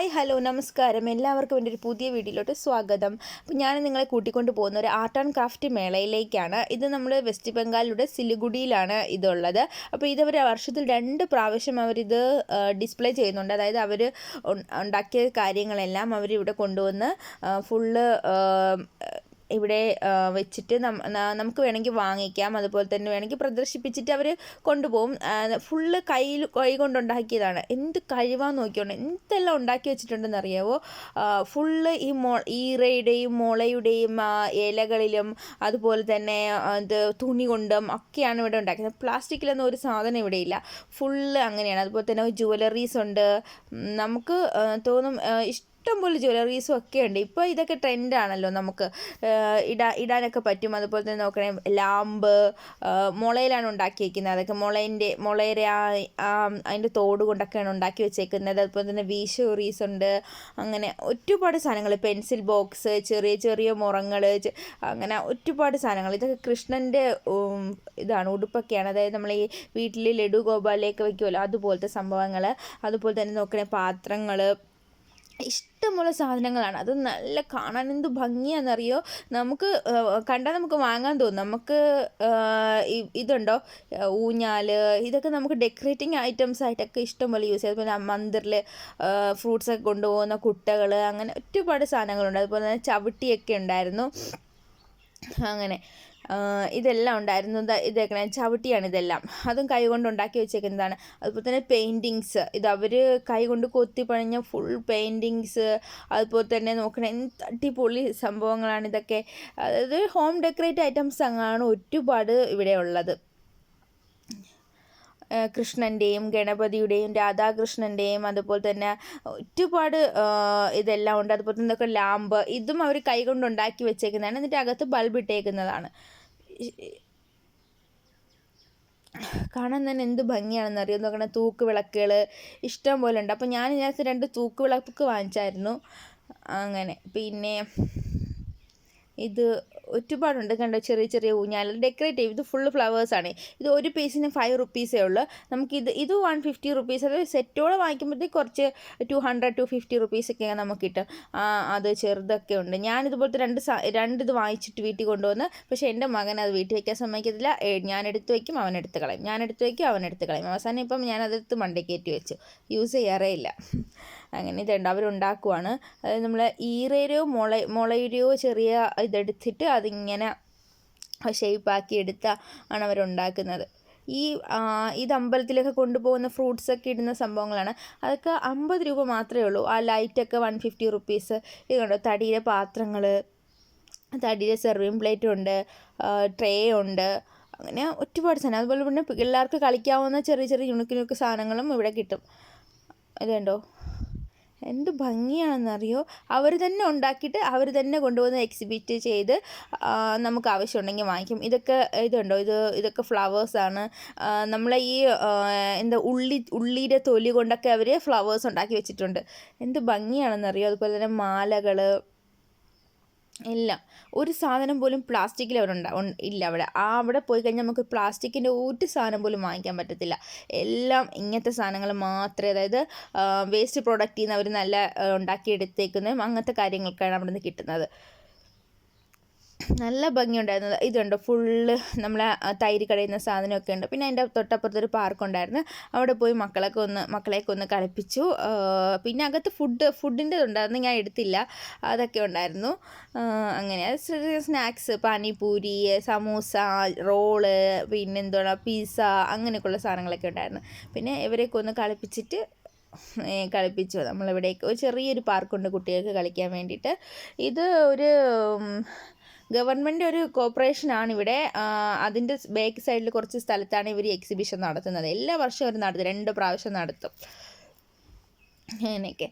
Hi hello നമസ്കാരം, എല്ലാവർക്കും എൻ്റെ ഒരു പുതിയ വീഡിയോയിലോട്ട് സ്വാഗതം. അപ്പോൾ ഞാൻ നിങ്ങളെ കൂട്ടിക്കൊണ്ട് പോകുന്ന ഒരു ആർട്ട് ആൻഡ് ക്രാഫ്റ്റ് മേളയിലേക്കാണ്. ഇത് നമ്മൾ വെസ്റ്റ് ബംഗാളിലൂടെ സിലിഗുഡിയിലാണ് ഇതുള്ളത്. അപ്പോൾ ഇതവർ വർഷത്തിൽ 2 പ്രാവശ്യം അവരിത് ഡിസ്പ്ലേ ചെയ്യുന്നുണ്ട്. അതായത് അവർ ഉണ്ടാക്കിയ കാര്യങ്ങളെല്ലാം അവരിവിടെ കൊണ്ടുവന്ന് ഫുള്ള് ഇവിടെ വെച്ചിട്ട് നമുക്ക് വേണമെങ്കിൽ വാങ്ങിക്കാം. അതുപോലെ തന്നെ വേണമെങ്കിൽ പ്രദർശിപ്പിച്ചിട്ട് അവർ കൊണ്ടുപോകും. ഫുള്ള് കൈ കൊണ്ടുണ്ടാക്കിയതാണ്. എന്ത് കഴിവാന്ന് നോക്കിയോണ്ട് എന്തെല്ലാം ഉണ്ടാക്കി വെച്ചിട്ടുണ്ടെന്ന് അറിയാവോ. ഫുള്ള് ഈ ഈറയുടെയും മുളയുടെയും ഇലകളിലും അതുപോലെ തന്നെ ഇത് തുണി കൊണ്ടും ഒക്കെയാണ് ഇവിടെ ഉണ്ടാക്കുന്നത്. പ്ലാസ്റ്റിക്കിലൊന്നും ഒരു സാധനം ഇവിടെ ഇല്ല. ഫുള്ള് അങ്ങനെയാണ്. അതുപോലെ തന്നെ ജുവലറീസ് ഉണ്ട്. നമുക്ക് തോന്നും ഇഷ്ടംപോലെ ജ്വല്ലറീസും ഒക്കെ ഉണ്ട്. ഇപ്പോൾ ഇതൊക്കെ ട്രെൻഡാണല്ലോ, നമുക്ക് ഇടാനൊക്കെ പറ്റും. അതുപോലെ തന്നെ നോക്കണേ, ലാമ്പ് മുളയിലാണ് ഉണ്ടാക്കിയിരിക്കുന്നത്. അതൊക്കെ മുളയുടെ അതിൻ്റെ തോട് കൊണ്ടൊക്കെയാണ് ഉണ്ടാക്കി വെച്ചേക്കുന്നത്. അതുപോലെ തന്നെ വീശുറീസ് ഉണ്ട്. അങ്ങനെ ഒരുപാട് സാധനങ്ങൾ, പെൻസിൽ ബോക്സ്, ചെറിയ ചെറിയ മുറങ്ങൾ, അങ്ങനെ ഒരുപാട് സാധനങ്ങൾ. ഇതൊക്കെ കൃഷ്ണൻ്റെ ഇതാണ്, ഉടുപ്പൊക്കെയാണ്. അതായത് നമ്മൾ ഈ വീട്ടിൽ ലഡു ഗോപാലിലേക്ക് വയ്ക്കുമല്ലോ, അതുപോലത്തെ സംഭവങ്ങൾ. അതുപോലെ തന്നെ നോക്കണേ, പാത്രങ്ങൾ, ഇഷ്ടംപോലെ സാധനങ്ങളാണ്. അത് നല്ല കാണാൻ എന്ത് ഭംഗിയാണെന്നറിയോ. നമുക്ക് കണ്ടാൽ നമുക്ക് വാങ്ങാൻ തോന്നും. നമുക്ക് ഇതുണ്ടോ, ഊഞ്ഞാൽ, ഇതൊക്കെ നമുക്ക് ഡെക്കറേറ്റിംഗ് ഐറ്റംസ് ആയിട്ടൊക്കെ ഇഷ്ടംപോലെ യൂസ് ചെയ്യാം. അതുപോലെ മന്ദിറിൽ ഫ്രൂട്ട്സൊക്കെ കൊണ്ടുപോകുന്ന കുട്ടകൾ, അങ്ങനെ ഒരുപാട് സാധനങ്ങളുണ്ട്. അതുപോലെ തന്നെ ചവിട്ടിയൊക്കെ ഉണ്ടായിരുന്നു. അങ്ങനെ ഇതെല്ലാം ഉണ്ടായിരുന്നു. ഇതൊക്കെ ചവിട്ടിയാണ് ഇതെല്ലാം. അതും കൈ കൊണ്ട് ഉണ്ടാക്കി വെച്ചേക്കുന്നതാണ്. അതുപോലെ തന്നെ പെയിൻറ്റിങ്സ്, ഇത് അവർ കൈ കൊണ്ട് കൊത്തി പണിഞ്ഞ ഫുൾ പെയിൻറ്റിങ്സ്. അതുപോലെ തന്നെ നോക്കണേ, എന്ത് അടിപൊളി സംഭവങ്ങളാണ് ഇതൊക്കെ. അതായത് ഹോം ഡെക്കറേറ്റ് ഐറ്റംസ് അങ്ങാണ് ഒരുപാട് ഇവിടെ ഉള്ളത്. കൃഷ്ണൻ്റെയും ഗണപതിയുടെയും രാധാകൃഷ്ണൻ്റെയും അതുപോലെ തന്നെ ഒരുപാട് ഇതെല്ലാം ഉണ്ട്. അതുപോലെ തന്നെ ഇതൊക്കെ ലാമ്പ്, ഇതും അവർ കൈകൊണ്ട് ഉണ്ടാക്കി വെച്ചേക്കുന്നതാണ്. എന്നിട്ട് അകത്ത് ബൾബ് ഇട്ടേക്കുന്നതാണ്. കാണാൻ തന്നെ എന്ത് ഭംഗിയാണെന്ന് അറിയാം. നോക്കണ തൂക്ക് വിളക്കുകൾ ഇഷ്ടം പോലെ ഉണ്ട്. അപ്പോൾ ഞാൻ ഇതിനകത്ത് 2 തൂക്ക് വിളക്ക് വാങ്ങിച്ചായിരുന്നു. അങ്ങനെ പിന്നെ ഇത് ഒരുപാടുണ്ട്. കണ്ടോ, ചെറിയ ചെറിയ ഊഞ്ഞാൽ ഡെക്കറേറ്റ് ചെയ്യും. ഇത് ഫുള്ള് ഫ്ലവേഴ്സാണ്. ഇത് ഒരു പീസിന് 5 റുപ്പീസേ ഉള്ളൂ. ഇത് 150 റുപ്പീസ്. അത് സെറ്റോടെ വാങ്ങിക്കുമ്പോഴത്തേക്ക് കുറച്ച് 200-250 റുപ്പീസൊക്കെ നമുക്ക് കിട്ടും. അത് ചെറുതൊക്കെ ഉണ്ട്. ഞാനിതുപോലത്തെ 2 ഇത് വാങ്ങിച്ചിട്ട് വീട്ടിൽ കൊണ്ടുവന്ന്, പക്ഷേ എൻ്റെ മകൻ അത് വീട്ടിൽ വയ്ക്കാൻ സമ്മതിക്കത്തില്ല. ഞാൻ എടുത്ത് വയ്ക്കും, അവൻ എടുത്ത് കളയും. ഞാൻ എടുത്ത് വയ്ക്കും, അവൻ എടുത്ത് കളയും. അവസാനം ഇപ്പം ഞാനതെടുത്ത് മണ്ടയ്ക്കേറ്റി വെച്ചു. യൂസ് ചെയ്യാറേ ഇല്ല. അങ്ങനെ ഇതുണ്ട്, അവരുണ്ടാക്കുവാണ്. അതായത് നമ്മൾ ഈറയുടെയോ മുളയുടെയോ ചെറിയ ഇതെടുത്തിട്ട് അതിങ്ങനെ ഷേപ്പാക്കി ആണ് അവരുണ്ടാക്കുന്നത്. ഇത് അമ്പലത്തിലൊക്കെ കൊണ്ടുപോകുന്ന ഫ്രൂട്ട്സൊക്കെ ഇടുന്ന സംഭവങ്ങളാണ്. അതൊക്കെ 50 രൂപ മാത്രമേ ഉള്ളൂ. ആ ലൈറ്റൊക്കെ 150 റുപ്പീസ്. ഇത് കണ്ടോ, തടിയുടെ പാത്രങ്ങൾ, തടിയുടെ സെർവിങ് പ്ലേറ്റും ഉണ്ട്, ട്രേ ഉണ്ട്. അങ്ങനെ ഒരുപാട് സാധനം. അതുപോലെ പിന്നെ പിള്ളേർക്ക് കളിക്കാവുന്ന ചെറിയ ചെറിയ യുണുക്ക് സാധനങ്ങളും ഇവിടെ കിട്ടും. ഇത് കണ്ടോ, എന്ത് ഭംഗിയാണെന്നറിയോ. അവർ തന്നെ ഉണ്ടാക്കിയിട്ട് അവർ തന്നെ കൊണ്ടുവന്ന് എക്സിബിറ്റ് ചെയ്ത് നമുക്ക് ആവശ്യമുണ്ടെങ്കിൽ വാങ്ങിക്കും. ഇതുണ്ടോ, ഇതൊക്കെ ഫ്ലവേഴ്സാണ്. നമ്മളെ ഈ ഉള്ളിയുടെ തൊലി കൊണ്ടൊക്കെ അവർ ഫ്ലവേഴ്സ് ഉണ്ടാക്കി വെച്ചിട്ടുണ്ട്. എന്ത് ഭംഗിയാണെന്നറിയോ. അതുപോലെ തന്നെ മാലകൾ എല്ലാം. ഒരു സാധനം പോലും പ്ലാസ്റ്റിക്കിൽ ഇല്ല അവിടെ. അവിടെ പോയി കഴിഞ്ഞാൽ നമുക്ക് പ്ലാസ്റ്റിക്കിൻ്റെ ഒരു സാധനം പോലും വാങ്ങിക്കാൻ പറ്റത്തില്ല. എല്ലാം ഇങ്ങനത്തെ സാധനങ്ങൾ മാത്രമേ, അതായത് വേസ്റ്റ് പ്രോഡക്റ്റിൽ നിന്ന് അവർ നല്ല ഉണ്ടാക്കിയെടുത്തേക്കുന്നതും അങ്ങനത്തെ കാര്യങ്ങൾക്കാണ് അവിടെ നിന്ന് കിട്ടുന്നത്. നല്ല ഭംഗിയുണ്ടായിരുന്നത്. ഇതുണ്ട്, ഫുള്ള് നമ്മളെ തൈര് കടയുന്ന സാധനമൊക്കെ ഉണ്ട്. പിന്നെ അതിൻ്റെ തൊട്ടപ്പുറത്തൊരു പാർക്കുണ്ടായിരുന്നു. അവിടെ പോയി മക്കളെയൊക്കെ ഒന്ന് കളിപ്പിച്ചു. പിന്നെ അകത്ത് ഫുഡിൻ്റെ ഉണ്ടായിരുന്നു, ഞാൻ എടുത്തില്ല. അതൊക്കെ ഉണ്ടായിരുന്നു. അങ്ങനെ സ്നാക്സ്, പാനിപൂരി, സമൂസ, റോള്, പിന്നെന്താണ് പിസ്സ, അങ്ങനെയൊക്കെയുള്ള സാധനങ്ങളൊക്കെ ഉണ്ടായിരുന്നു. പിന്നെ ഇവരെയൊക്കെ ഒന്ന് കളിപ്പിച്ചു. നമ്മളിവിടേക്ക് ഒരു ചെറിയൊരു പാർക്കുണ്ട് കുട്ടികൾക്ക് കളിക്കാൻ വേണ്ടിയിട്ട്. ഇത് ഒരു ഗവൺമെൻറ് ഒരു കോർപ്പറേഷനാണ് ഇവിടെ. അതിൻ്റെ ബാക്ക് സൈഡിൽ കുറച്ച് സ്ഥലത്താണ് ഇവർ എക്സിബിഷൻ നടത്തുന്നത്. എല്ലാ വർഷവും അവർ നടത്തും, 2 പ്രാവശ്യം നടത്തും. അങ്ങനെയൊക്കെ.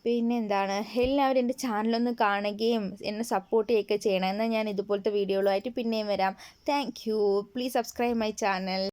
പിന്നെ എന്താണ്, എല്ലാവരും എൻ്റെ ചാനലൊന്ന് കാണുകയും എന്നെ സപ്പോർട്ട് ചെയ്യുകയൊക്കെ ചെയ്യണം. എന്നാൽ ഞാൻ ഇതുപോലത്തെ വീഡിയോകളുമായിട്ട് പിന്നെയും വരാം. Thank you. Please subscribe my channel.